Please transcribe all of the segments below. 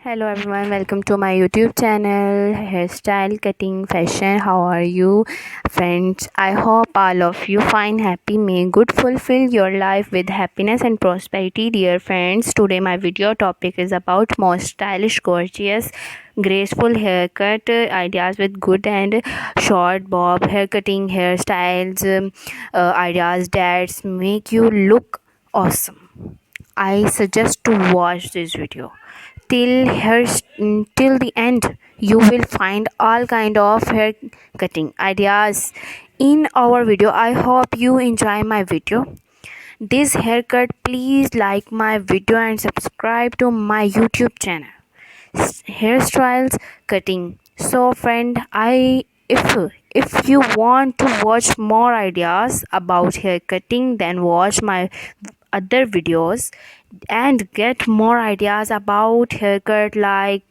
Hello everyone, welcome to my YouTube channel, Hairstyle Cutting Fashion. How are you, friends? I hope all of you find happy. May good fulfill your life with happiness and prosperity, dear friends. Today my video topic is about most stylish, gorgeous, graceful haircut ideas with good and short bob haircutting hairstyles, ideas that make you look awesome. I suggest to watch this video till the end. You will find all kind of hair cutting ideas in our video. I hope you enjoy my video. This haircut, please like my video and subscribe to my YouTube channel, Hairstyles Cutting. So friend, I if you want to watch more ideas about hair cutting, then watch my other videos and get more ideas about haircut like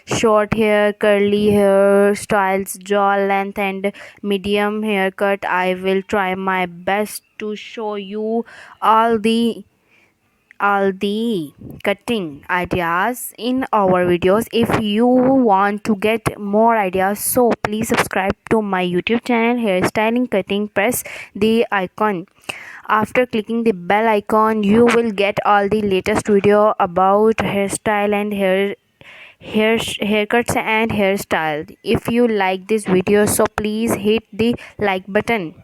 short hair, curly hair styles, jaw length and medium haircut. I will try my best to show you all the all the cutting ideas in our videos. If you want to get more ideas, so please subscribe to my YouTube channel Hairstyling Cutting. Press the icon. After clicking the bell icon, you will get all the latest video about hairstyle and haircuts and hairstyles. If you like this video, so please hit the like button.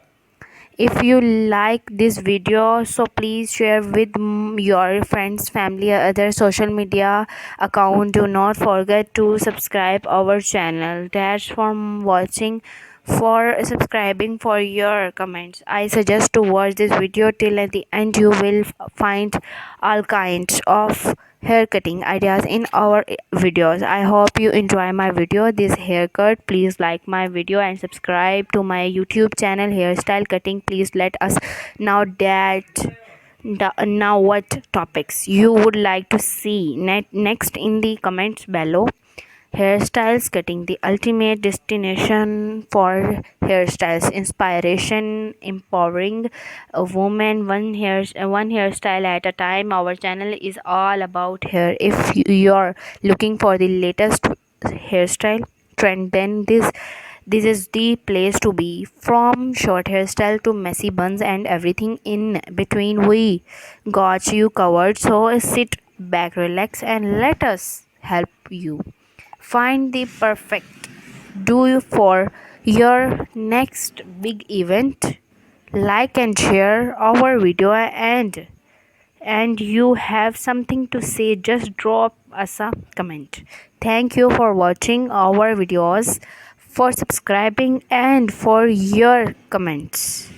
If you like this video, so please share with your friends, family, or other social media account. Do not forget to subscribe our channel. That's from watching, for subscribing, for your comments. I suggest to watch this video till at the end. You will find all kinds of hair cutting ideas in our videos. I hope you enjoy my video, this haircut. Please like my video and subscribe to my YouTube channel Hairstyle Cutting. Please let us know now what topics you would like to see next in the comments below. Hairstyles Cutting, the ultimate destination for hairstyles, inspiration, empowering a woman, one hairstyle at a time. Our channel is all about hair. If you're looking for the latest hairstyle trend, then this is the place to be. From short hairstyle to messy buns and everything in between, we got you covered. So sit back, relax, and let us help you find the perfect do for your next big event. Like and share our video, and you have something to say, just drop us a comment. Thank you for watching our videos, for subscribing, and for your comments.